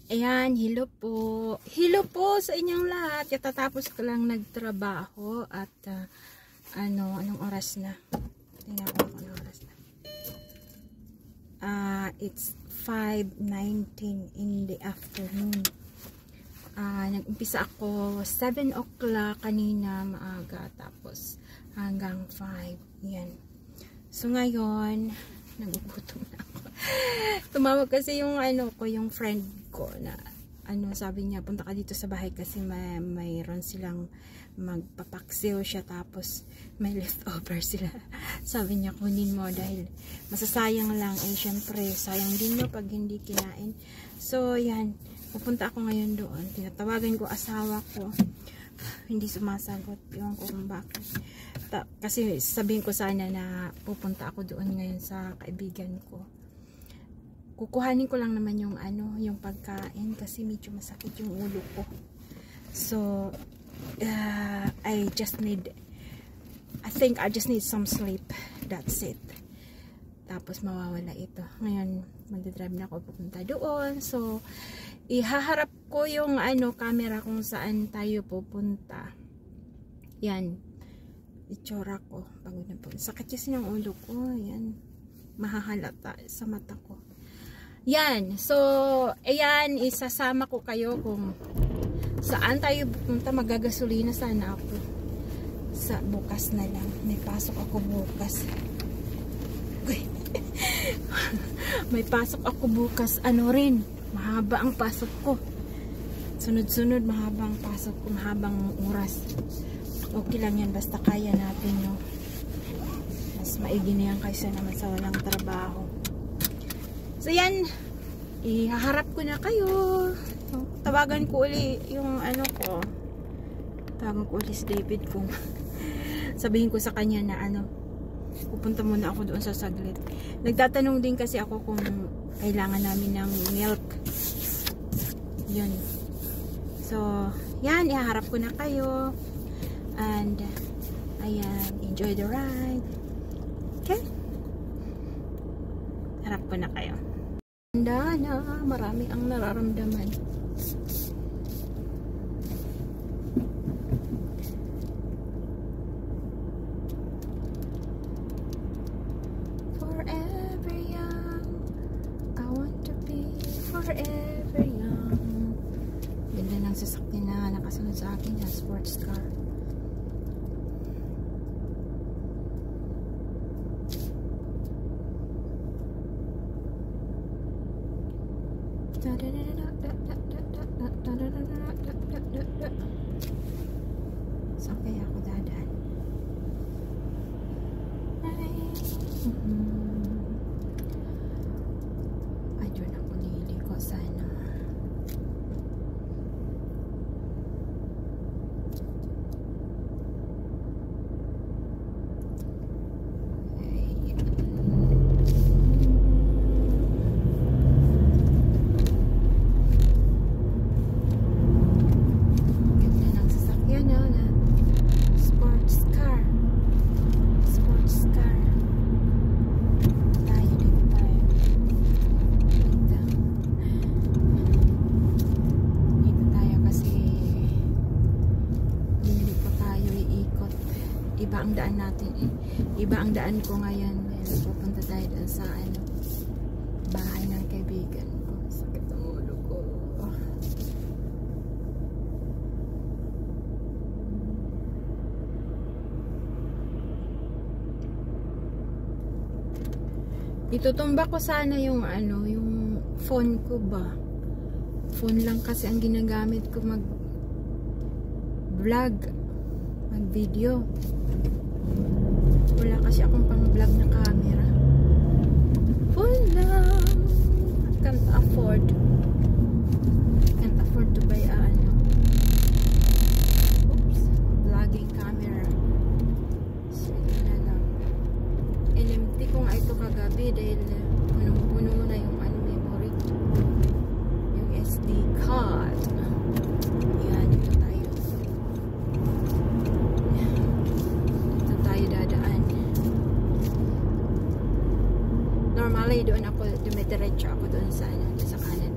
Ayan, hello po. Hello po sa inyong lahat. Katatapos ko lang nagtrabaho at anong oras na? Tingnan ko anong oras na. It's 5:19 in the afternoon. Nag-umpisa ako 7 o'clock kanina maaga, tapos hanggang 5. Yan. So ngayon, nagugutom na ako. Tumawag kasi yung yung friend ko na sabi niya punta ka dito sa bahay kasi mayroon silang magpapaksiw siya, tapos may leftover sila. Sabi niya kunin mo dahil masasayang lang, syempre sayang din no pag hindi kinain. So yan, pupunta ako ngayon doon. Tinatawagan ko asawa ko, hindi sumasagot, ewan ko kung bakit. Kasi sabihin ko sana na pupunta ako doon ngayon sa kaibigan ko. Kukuhanin ko lang naman yung yung pagkain kasi medyo masakit yung ulo ko. So I think I just need some sleep. That's it. Tapos mawawala ito. Ngayon magdadrive na ako pupunta doon. So ihaharap ko yung camera kung saan tayo pupunta. Yan. Itsura ko. Pagod na po. Sakit kasi ng ulo ko. Yan. Mahahalata sa mata ko. Yan. So, ayan, isasama ko kayo kung saan tayo pupunta. Magagasolina sana ako. Sa bukas na lang. May pasok ako bukas. May pasok ako bukas. Rin. Mahaba ang pasok ko. Sunod-sunod, mahaba ang pasok ko. Mahabang oras. Okay lang yan. Basta kaya natin, no? Mas maigi na yan kaysa naman sa walang trabaho. So yan, ihaharap ko na kayo. Tawagan ko uli yung ko. Tawagan ko uli si David kung sabihin ko sa kanya na pupunta muna ako doon sa saglit. Nagtatanong din kasi ako kung kailangan namin ng milk. Yun. So, yan, ihaharap ko na kayo. And, ayan, enjoy the ride. Okay? Harap ko na kayo. Handa na, marami ang nararamdaman. Forever young, I want to be forever young. Ganda ng sasakyan na nakasunod sa akin na sports car. Saan kaya ako dadaan? Ay, dyan ako niliko sana. Iba ang daan natin Iba ang daan ko ngayon. Pupunta tayo doon sa bahay ng kaibigan ko. Sakit ang ulo ko. Itutumba ko sana yung yung phone ko ba. Phone lang kasi ang ginagamit ko mag-vlog, mag-video. Wala kasi akong pang-vlog na camera. Phone lang. I can't afford to buy vlogging camera. So, yun lang. NMT ko nga ito kagabi dahil punong-puno na yung memory. Yung SD card. Yan, ito tayo. Ito tayo dadaan. Normally, doon ako, dumidiretso ako doon sa kanan.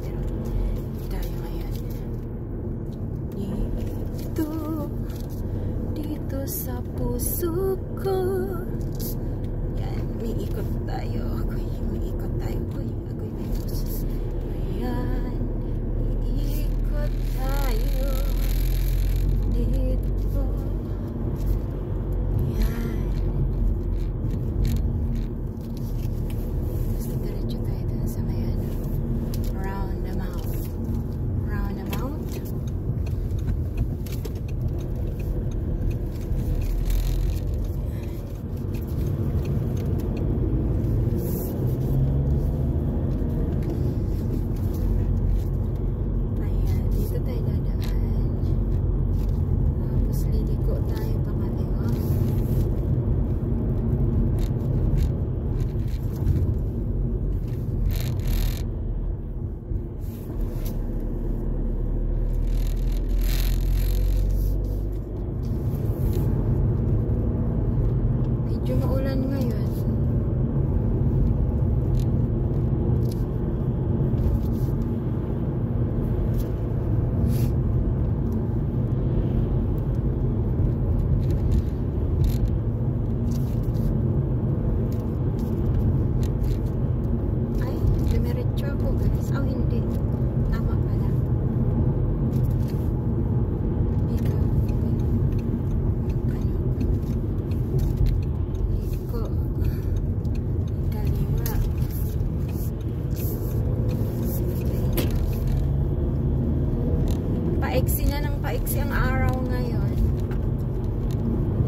paiksi na ng paiksi ang araw ngayon.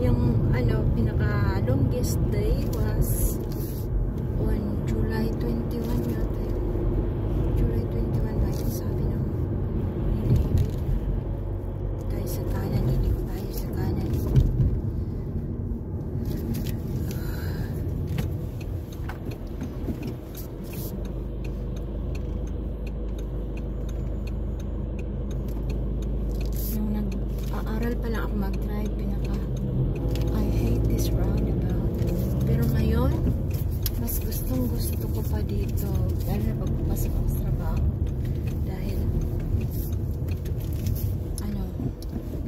Yung ano, pinaka longest day was on July 21 yata yun. July 21 ba yung sabi ng nilibig. Tayo sa kanan, lilig tayo sa kanan. Nung nag-aaral pa lang ako mag-drive, I hate this roundabout. Pero ngayon, mas gustong gusto ko pa dito. Dahil na pagpapasok ako sa trabaho. Dahil, ano,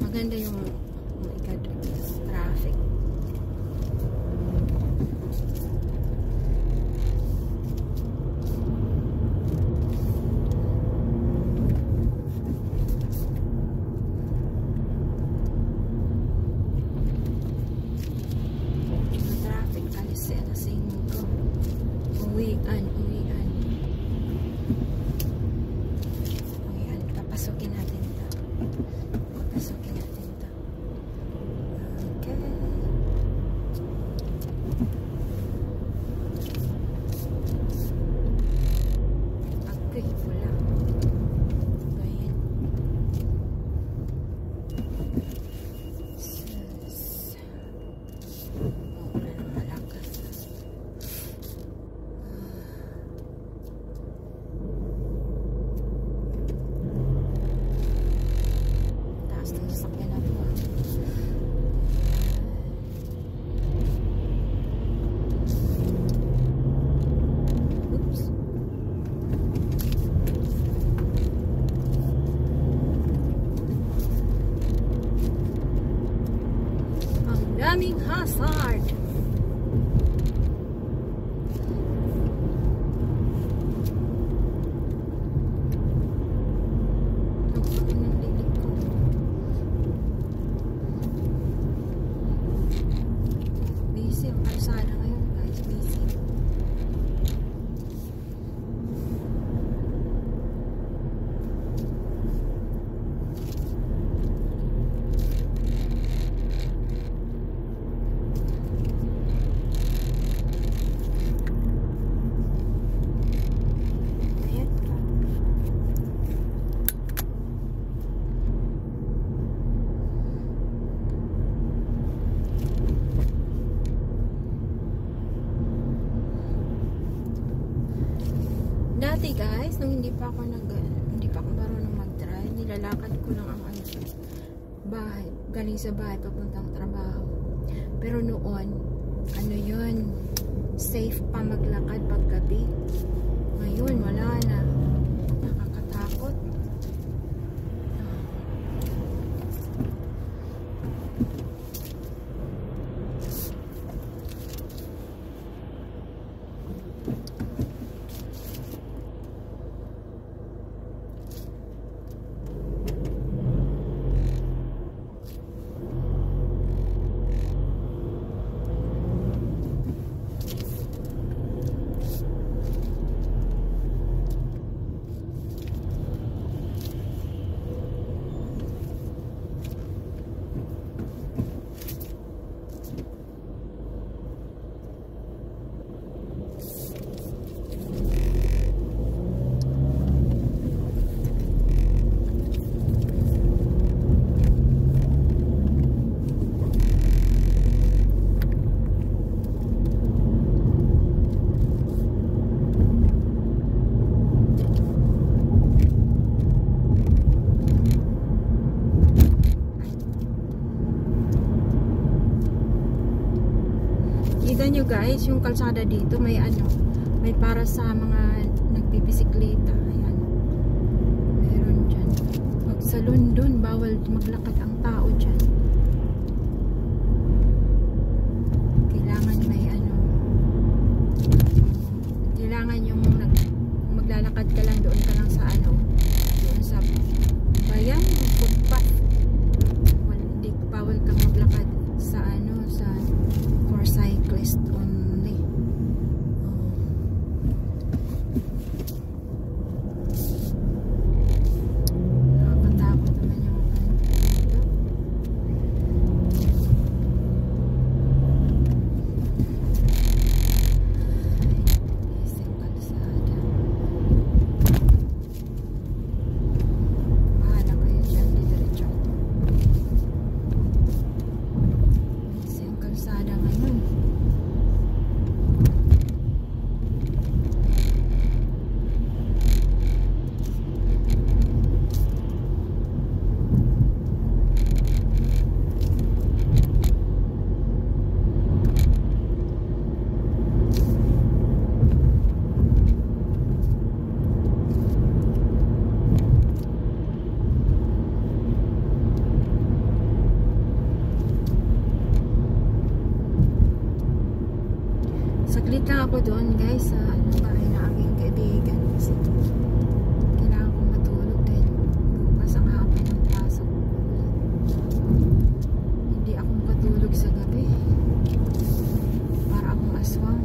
maganda yung traffic. Papasukin natin ito. Okay. Okay, pula. Ganyan. Daming hazard. Busy ang kalsada ngayon, guys. Busy. Dati guys, nung hindi pa ako marunong mag-drive, nilalakad ko lang ang bahay, galing sa bahay papuntang trabaho. Pero noon, ano yun, safe pa maglakad pag gabi. Ngayon, wala na. Nakakatakot. Kita nyo guys, yung kalsada dito may may para sa mga nagbibisikleta. Ayan. Meron dyan. Pag sa London, bawal maglakad ang tao dyan. Kailangan may kailangan yung maglalakad ka lang doon ka lang sa doon sa bayan, footpath. Bawal kang maglakad sa sa for cyclist only. Nakakatakot naman yung ako doon guys sa bahay na aking kaibigan kasi kailangan kong matulog din bukas ang hapon ng pasok. Hindi ako makatulog sa gabi para akong aswang.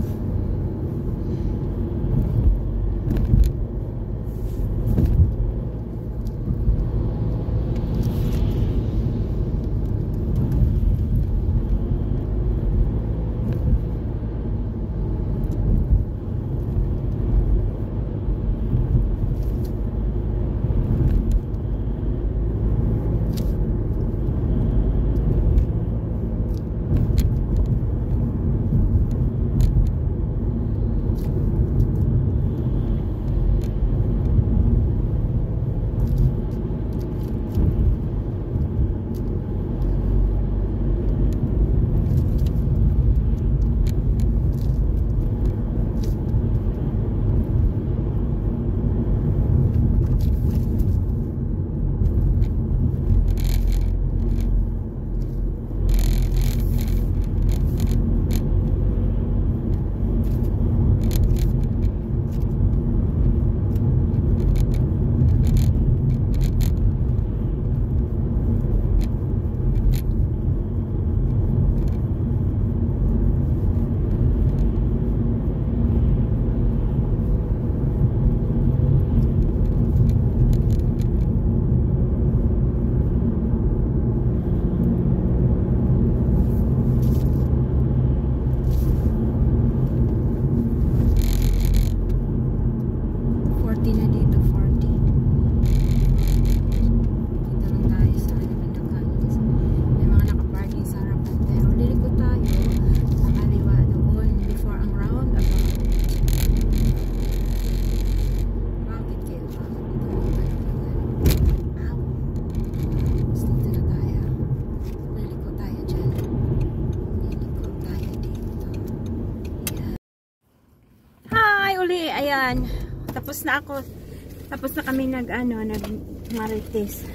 Ayan, tapos na ako. Tapos na kami nag marites.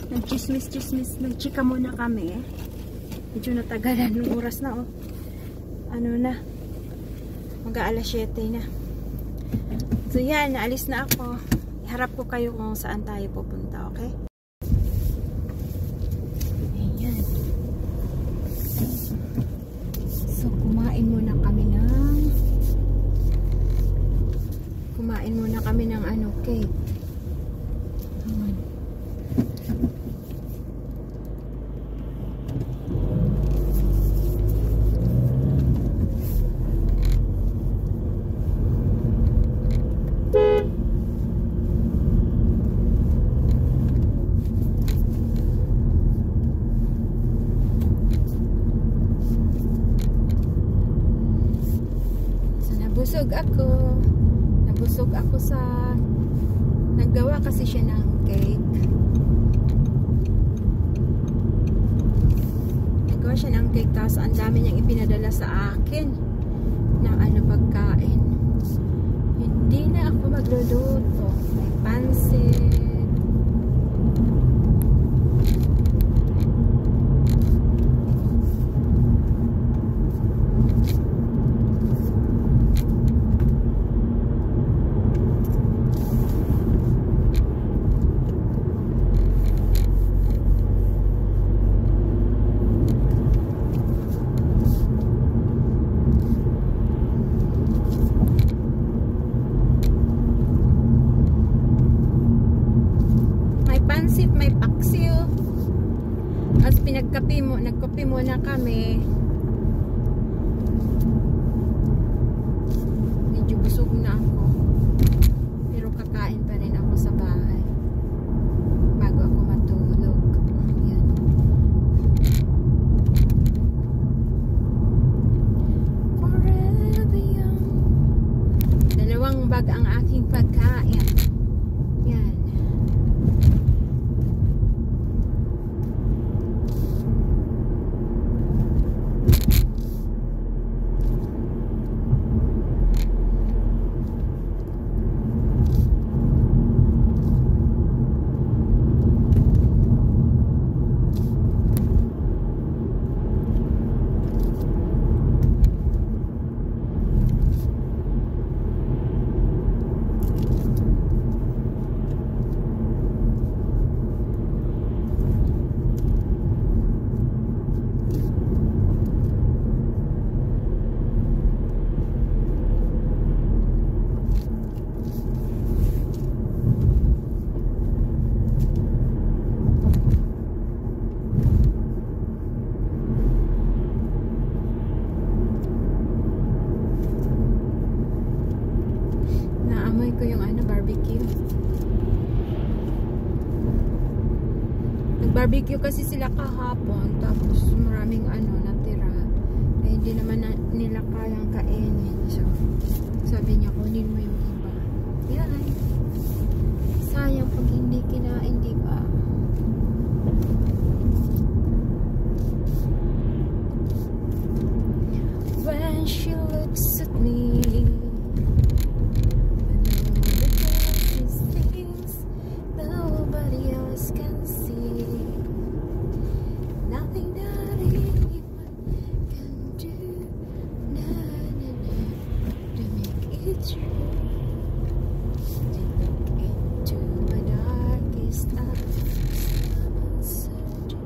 Nag-chismis, nag-chika muna kami. Medyo natagalan yung oras na, oh. Ano na? Mag-aalas 7 na. So yan, naalis na ako. Iharap ko kayo kung saan tayo pupunta, okay? Ayan. So kumain muna kami ng cake. Ayan. So nabusog ako sa naggawa kasi siya ng cake. Naggawa siya ng cake tapos ang dami niyang ipinadala sa akin na pagkain. Hindi na ako magluluto. May pansit. May paksiw. As nagkape muna kami. Medyo busog na ako. Pero kakain pa rin ako sa bahay bago ako matulog. Ayan. Forever young. 2 bag ang aking pagkain. Yan. Barbecue kasi sila kahapon, tapos maraming natira. Eh, hindi naman nila kayang kainin. So, sabi niya, kunin mo yung iba. Yan. Sayang pag hindi kinain, di ba? When she looks at me, I know that there's things nobody else can see. Nothing that anyone can do, na na na, to make it true. To look into my darkest eyes, I'm uncertain.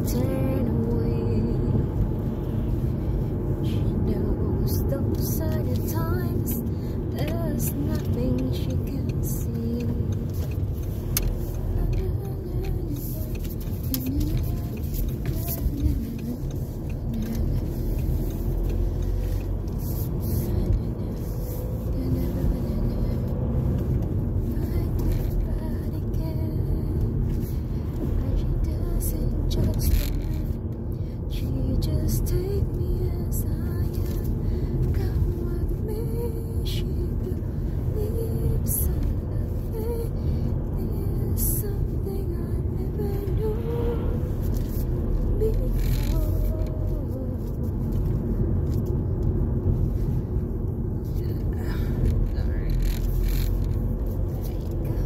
Turn away. She knows those are the times there's nothing she can see. Just take me as I am. Come with me. She believes in the faith is something I never knew before. Sorry. There you go.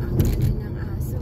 Ang galing ng aso.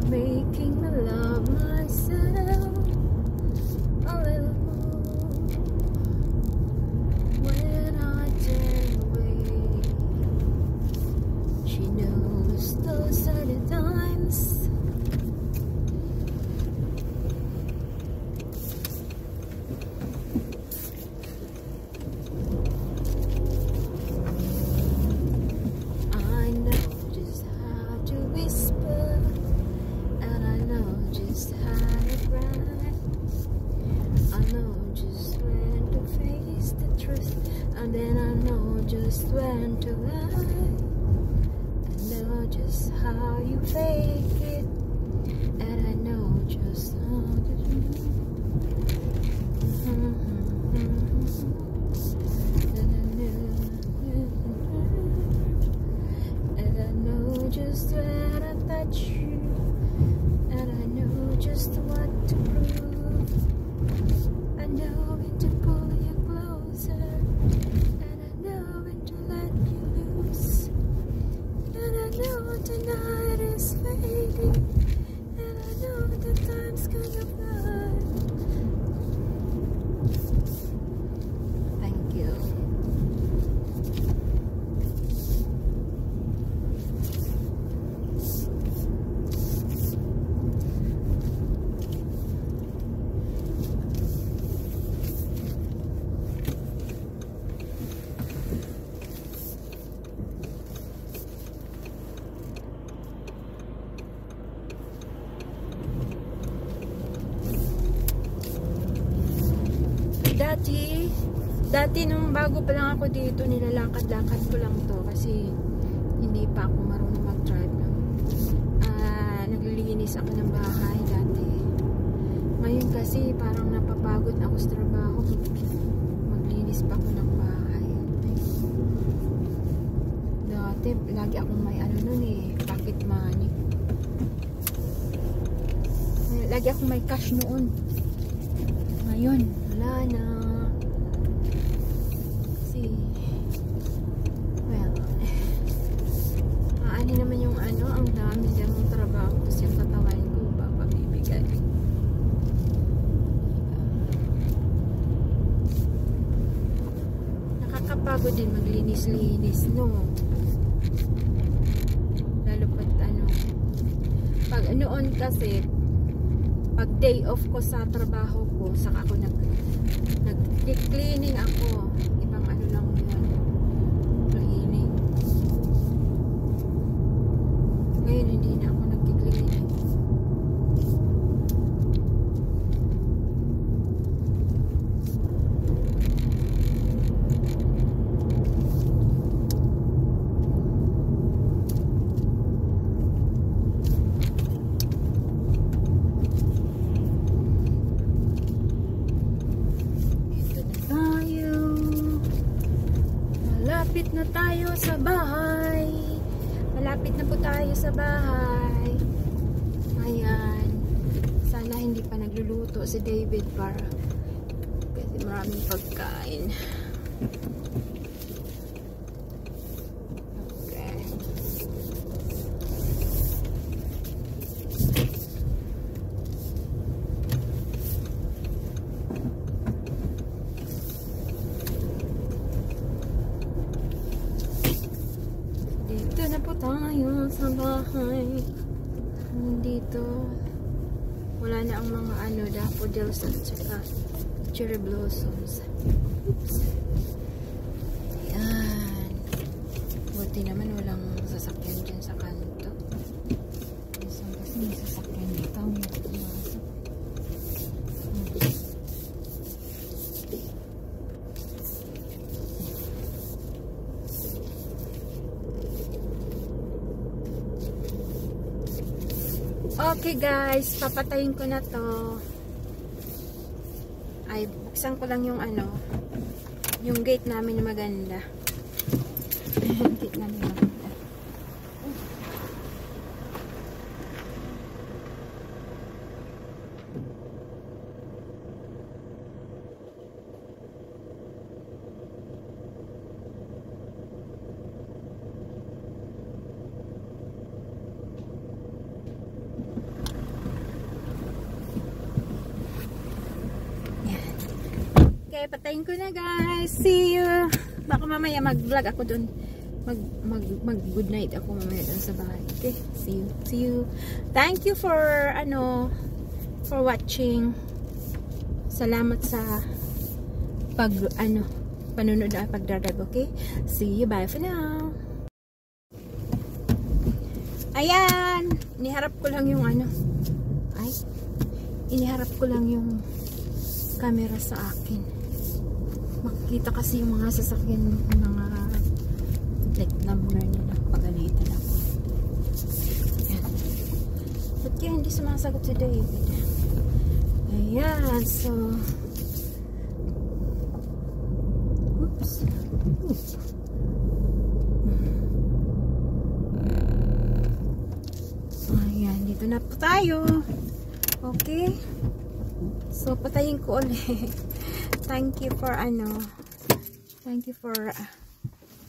Making me love myself a little more when I turn away. She knows those are the times. I know just how to whisper, just how to cry. I know just when to face the truth, and then I know just when to lie. I know just how you fake it, and I know just how to do. And I know just when I touch you, and I know just what to prove. I know when to pull you closer, and I know when to let you loose. And I know tonight is fading, and I know the time's gonna fly. Thank you. Dati nung bago pa lang ako dito, nilalakad-lakad ko lang to kasi hindi pa ako marunong mag-drive. Naglilinis ako ng bahay dati. Ngayon kasi parang napapagod ako sa trabaho. Maglinis pa ako ng bahay. Dati, lagi akong may ano nun pocket money. Lagi akong may cash noon. Ngayon, wala na. Ano naman yung ang dami ng trabaho, tapos yung katawan ko papabibigay. Nakakapagod din maglinis-linis, no? Lalo pag pag noon kasi pag day off ko sa trabaho ko, saka ako nag-cleaning ako. Ibang lang yun, cleaning. Ngayon hindi na ako nag-cleaning. Malapit na tayo sa bahay. Malapit na po tayo sa bahay. Ayan. Sana hindi pa nagluluto si David para kasi maraming pagkain. Okay. Dito na po tayo sa bahay. Dito wala na ang mga daffodils at saka cherry blossoms. Oops. Ayan. Buti naman walang sasakyan dyan sa kanto. Kasi may sasakyan dito. Okay guys, papatayin ko na to. Ay, buksan ko lang yung yung gate namin na maganda. Gate namin maganda. Okay, patayin ko na guys. See you. Baka mamaya mag-vlog ako dun. Mag good night ako mamaya dun sa bahay. Okay, see you. See you. Thank you for for watching. Salamat sa panunod at pagdadrive, okay? See you. Bye for now. Ayan, iniharap ko lang yung iniharap ko lang yung camera sa akin. Makikita kasi yung mga sasakyan, mga plate number nila. Pagalitan ako. Ayan. Ba't kaya hindi sumasagot si David? Ayan, so oops. Ayan, dito na po tayo. Okay. So, patayin ko ulit. Thank you for thank you for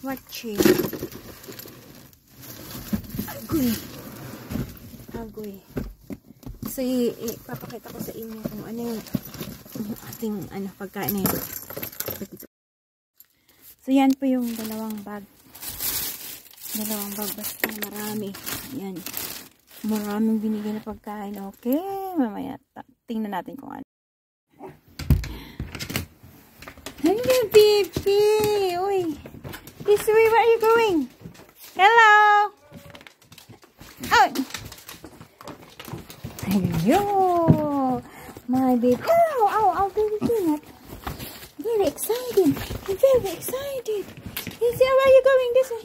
watching. Agoy. So, ipapakita ko sa inyo kung ano yung ating pagkain na yun. So, yan po yung dalawang bag. Basta marami. Yan. Maraming binigay na pagkain. Okay. Mamaya, tingnan natin kung ano. Hello, baby! Uy! This way, where are you going? Hello! Oh! Hello! My baby! Ow! Ow! Ow! Baby peanut! really excited. I'm very excited. Izzy, where are you going? This way.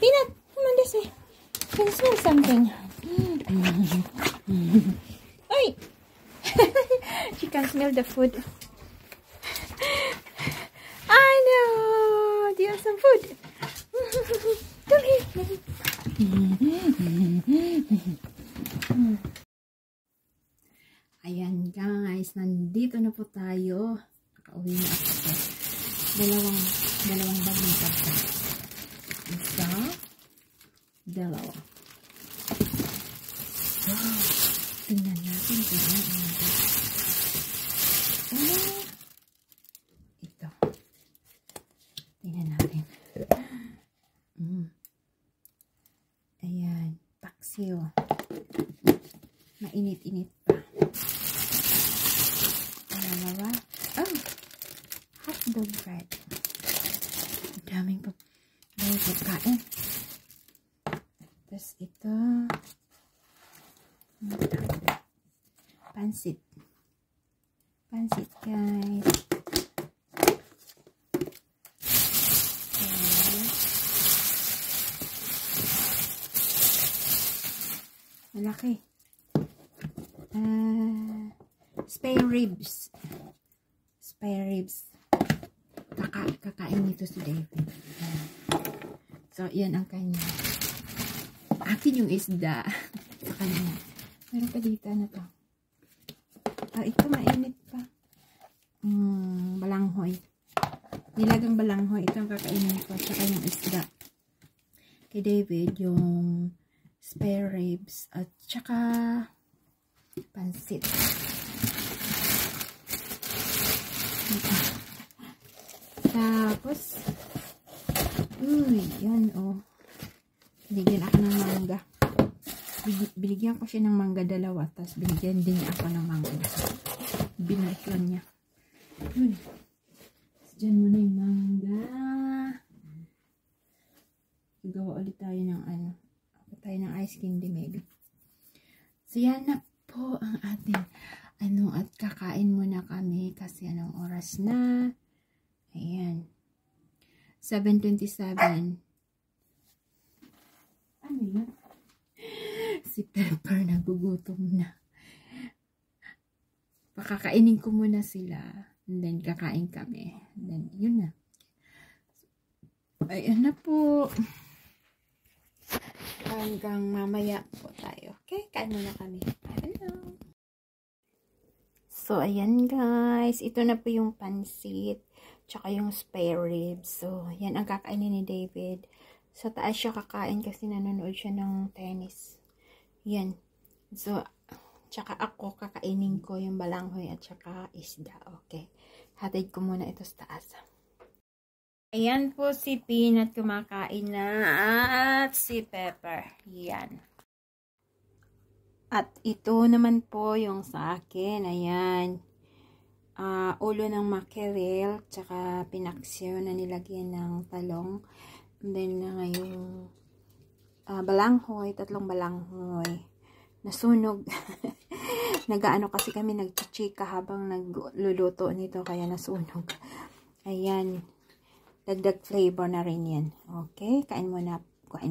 Peanut, come on this way. Can you smell something? Oi! She can smell the food. I know. Do you have some food? Come here. Ayan guys, nandito na po tayo. Nakauwi na ako sa dalawang bag ng pasta. Isa, dalawa. So, tingnan natin kung ano natin. Ito. Tingnan natin. Ayan, paksiw. Mainit-init pa. Dalawa. Oh! Hotdog bread. Ang daming pagkain. Tapos ito. Pansit. Pansit, guys. Malaki. Spare ribs. Spare ribs. Kakain nito si David. So, yan ang kanya. Akin yung isda. Sa kanya. Meron pa dito na to. Ito mainit pa. Balanghoy. Nilagang balanghoy. Ito ang kakainin ko. Tsaka yung isda. Kay David, yung spare ribs. At tsaka pansit. Tapos, yan binigyan ako ng mangga. Binigyan ko siya ng mangga dalawa. Tapos binigyan din niya ako ng mangga. Binalik lang niya. Diyan mo na yung mangga. Gawa ulit tayo ng ice candy maybe. So yan na po ang ating at kakain muna kami kasi anong oras na. Ayan. 7:27. Ano yan? Si Pepper nagugutom na. Pakakainin ko muna sila. And then kakain kami. And then yun na. Ayan na po. Hanggang mamaya po tayo. Okay? Kain muna kami. Hello. So, ayan guys. Ito na po yung pansit. Tsaka yung spare ribs. So, yan ang kakainin ni David. Sa taas siya kakain kasi nanonood siya ng tennis. Yan. So, tsaka ako kakainin ko yung balanghoy at tsaka isda. Okay. Hatid ko muna ito sa taas. Ayan po si Peanut kumakain na at si Pepper. Yan. At ito naman po yung sa akin. Ayan. Ulo ng mackerel. Tsaka pinaksiyo na nilagyan ng talong. And then yung balanghoy. 3 balanghoy. Nasunog. Nagaano kasi kami nagchichika habang nagluluto nito. Kaya nasunog. Ayan. Dagdag flavor na rin yan. Okay. Kain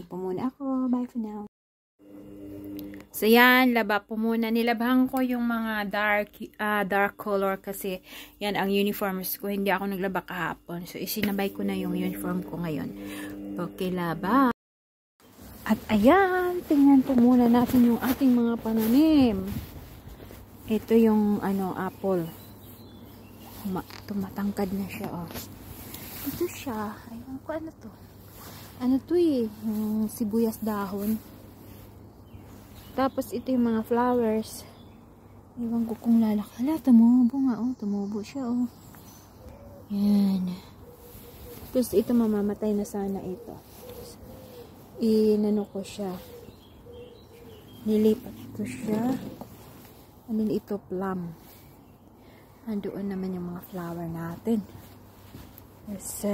po muna ako. Bye for now. So, yan, laba po muna. Nilabahan ko yung mga dark color kasi yan ang uniforms ko. Hindi ako naglaba kahapon. So, isinabay ko na yung uniform ko ngayon. Okay, laba. At ayan, tingnan po muna natin yung ating mga pananim. Ito yung, apple. Tumatangkad na siya, oh. Ito siya. Ayun ko, ano to? Ano to yung sibuyas dahon. Tapos, ito yung mga flowers. Iwan ko kung lalakala. Tumubo nga, oh. Tumubo siya, oh. Yan. Tapos, ito mamamatay na sana ito. Inano ko siya. Nilipat ko siya. And then, ito plum. Andoon naman yung mga flower natin. Tapos,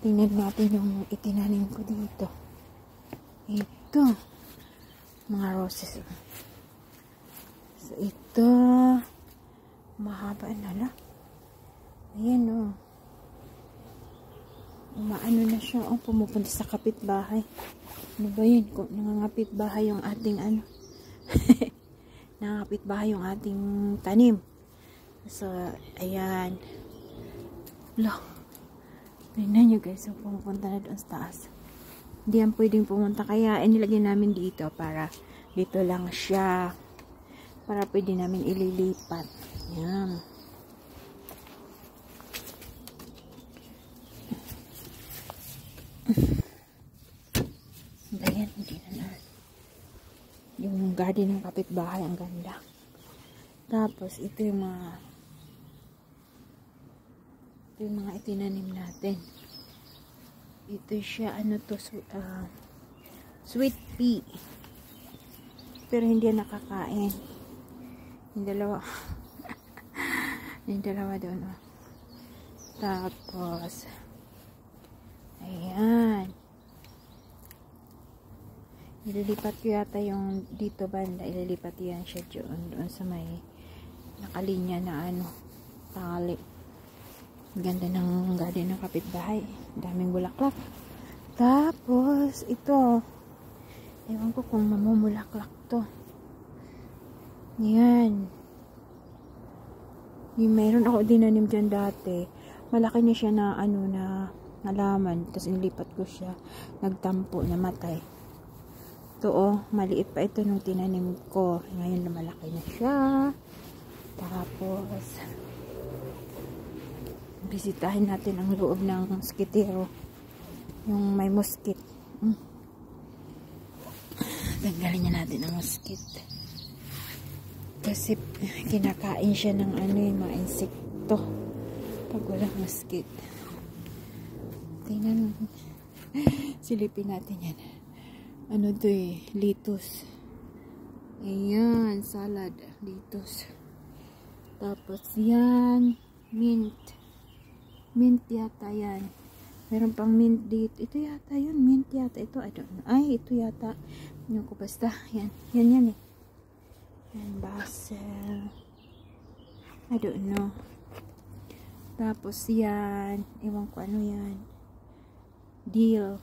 tingnan natin yung itinanim ko dito. Ito. Mga roses. So, ito. Mahaba na. Ayan o. Umaano na siya. O, pumupunta sa kapitbahay. Ano ba yun? Kung nangangapit bahay yung ating ano. Nangangapit bahay yung ating tanim. So, ayan. Look. Tingnan nyo guys. So, pumupunta na doon sa taas. Hindi yan pwedeng pumunta. Kaya, inilagay namin dito para dito lang siya. Para pwede namin ililipat. Ayan. Ayan, hindi na. Yung garden ng kapitbahay, ang ganda. Tapos, ito yung mga itinanim natin. Ito siya, ano to, sweet pea. Pero hindi yan nakakain. Yung dalawa. Yung dalawa doon. Oh. Tapos, ayan. Ililipat ko yata yung dito banda. Ililipat yan siya doon sa may nakalinya na ano, tali. Ganda ng garden ng kapitbahay. Daming bulaklak. Tapos, ito. Ewan ko kung mamumulaklak to. Yan. Yung meron ako dinanim dyan dati. Malaki na siya na ano na halaman. Tapos inilipat ko siya. Nagtampo, namatay. Ito oh, maliit pa ito nung tinanim ko. Ngayon lumalaki na siya. Tapos bisitahin natin ang loob ng mosquitero. Yung may mosquit. Tanggalin niya natin ang mosquit. Kasi kinakain siya ng ano yung mga insekto. Pag walang mosquit. Tingnan. Silipin natin yan. Ano to eh, lettuce. Ayan, salad, lettuce. Tapos yan, mint. Mint yata yan. Meron pang mint dito. Ito yata yun, mint yata. Ito, I don't know. Ay, ito yata. Ano ko basta. Yan, yan eh. Yan, basil. I don't know. Tapos yan, ewan ko ano yan. Dill.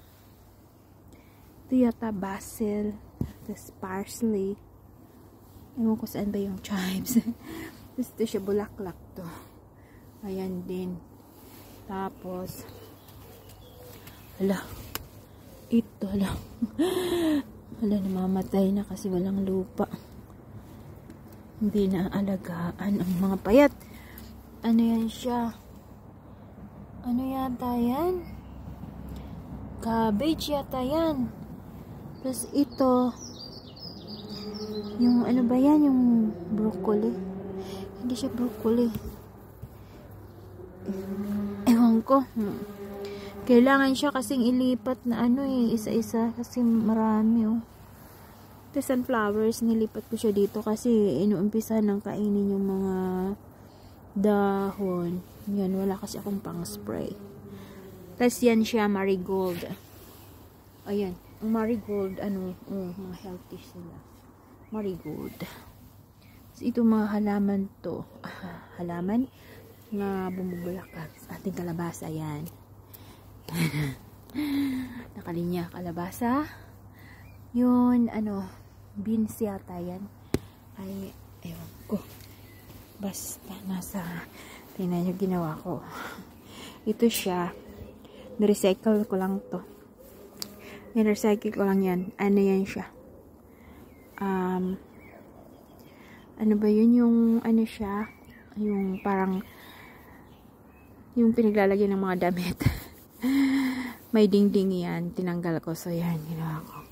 Ito yata basil. Tapos parsley. Ewan ko saan ba yung chives. Tapos ito siya bulaklak to. Ayan din. Tapos hala. Ito lang. Hala, namamatay na kasi walang lupa. Hindi na alagaan ang mga payat. Ano yan siya? Ano yata yan? Cabbage yata yan. Plus ito, yung ano ba yan? Yung broccoli. Hindi siya broccoli. Ewan ko. Kailangan siya kasing ilipat na ano eh. Isa-isa kasi marami oh. The sunflowers, nilipat ko siya dito kasi inuumpisa ng kainin yung mga dahon. Yan, wala kasi akong pang spray. Tapos yan siya, marigold. Ayan. Ang marigold, ano, mga healthy sila. Marigold. So, ito mga halaman to. Halaman na bumubulaklak sa ating kalabasa. Yan. Nakalinya kalabasa. Yun, ano, beans yata yan. Ay, ewan ko. Basta, nasa, tingnan nyo ginawa ko. Ito siya. Nirecycle ko lang to. Nirecycle ko lang yan. Ano yan siya? Ano ba yun? Yung ano siya? Yung parang yung pinaglalagyan ng mga damit. May dingding yan. Tinanggal ko. So yan, ginawa ko.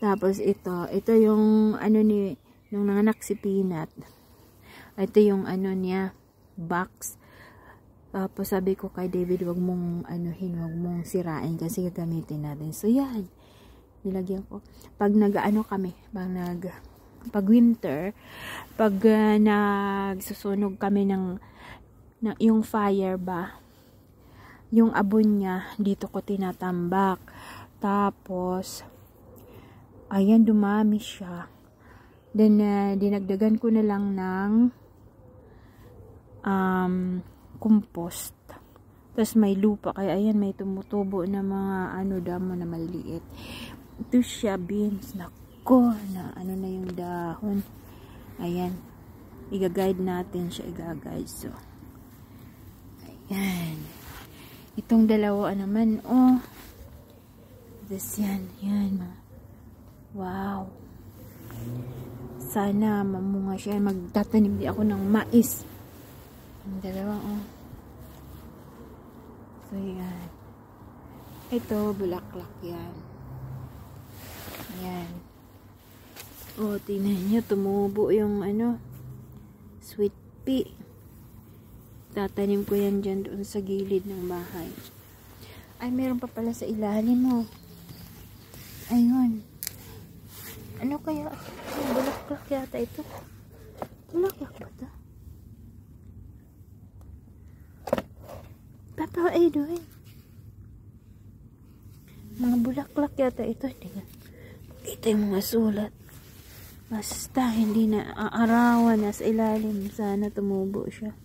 Tapos ito. Ito yung ano ni nung nanganak si Peanut. Ito yung ano niya. Box. Tapos sabi ko kay David, wag mong anuhin, wag mong sirain kasi gagamitin natin. So yan, nilagyan ko. Pag nag-ano kami, pag winter, pag nagsusunog kami ng yung fire ba, yung abon niya, dito ko tinatambak. Tapos, ayan, dumami siya. Then, dinagdagan ko na lang ng compost. Tapos may lupa, kaya ayan, may tumutubo na mga damo na maliliit. Ito siya, beans. Nako, na ano na yung dahon. Ayan. Iga-guide natin siya, iga-guide. So, ayan. Itong dalawa naman, oh. This yan, yan. Wow. Sana mamunga siya. Magtatanim din ako ng mais. Ang dalawa, oh. So, yan. Ito, bulaklak yan. Yan. Oh, tingnan nyo. Tumubo yung, sweet pea. Tatanim ko yan dyan doon sa gilid ng bahay. Ay, meron pa pala sa ilalim, oh. Ayun. Ano kaya? Bulaklak yata ito. Bulaklak ba ito? Papa, what are you doing? Mga bulaklak yata ito. Hindi nga. Ito yung mga sulat. Basta hindi na aarawan na sa ilalim. Sana tumubo siya.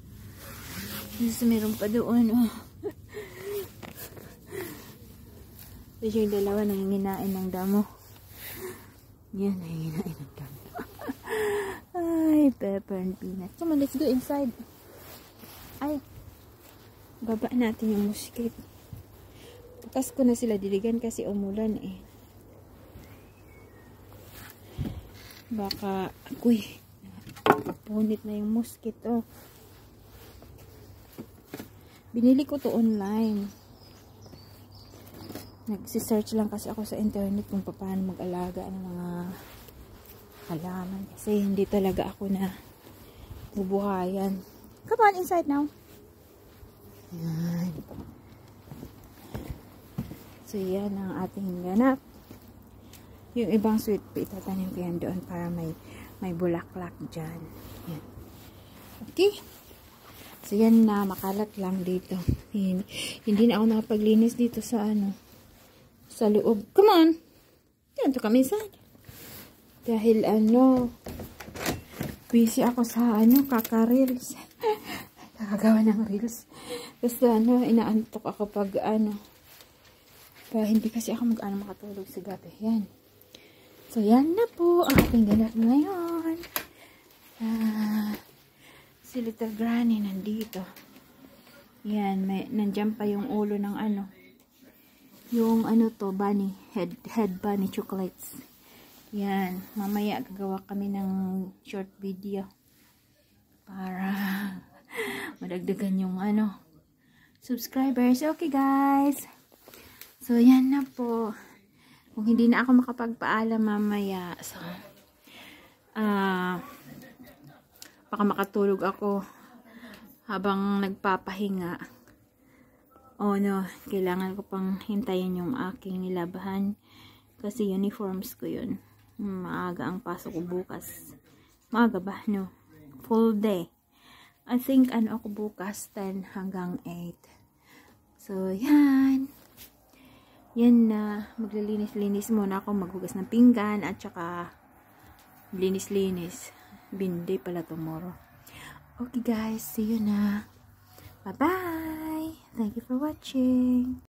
Kasi meron pa doon. Oh. Ito yung dalawa nanginginain ng damo. Yan, nanginginain ng damo. Ay, pepper and peanut. Come on, let's go inside. Ay, baba natin yung musket. Bukas ko na sila diligan kasi umulan eh. Baka, punit na yung musket, oh. Binili ko to online. Nagsisearch lang kasi ako sa internet kung paano mag-alaga ng mga halaman. Kasi hindi talaga ako na bubuhayan. Come on, inside now. Yan. So, yan ang ating ganap. Yung ibang sweet pea, itatanim ko yan doon para may bulaklak dyan. Yan. Okay. So, yan na. Makalat lang dito. Hindi na ako nakapaglinis dito sa sa loob. Come on. Yan to kami inside. Dahil busy ako sa kaka-reels. Kakagawa ng reels. Basta inaantok ako pag hindi kasi ako makatulog sa gabi. Yan. So, yan na po ang ating ganap ngayon. Si Little Granny nandito. Yan. Nandyan pa yung ulo ng yung bunny, head bunny chocolates. Yan, mamaya gagawa kami ng short video para madagdagan yung subscribers. Okay guys, so yan na po. Kung hindi na ako makapagpaalam mamaya, so baka makatulog ako habang nagpapahinga. Kailangan ko pang hintayin yung aking nilabahan kasi uniforms ko yun. Maaga ang pasok ko bukas. Maaga ba? No. Full day. I think ako bukas 10 hanggang 8. So, yan. Yan na. Maglilinis-linis muna ako. Maghugas ng pinggan at saka linis-linis. Bindi pala tomorrow. Okay guys. See you na. Bye-bye. Thank you for watching.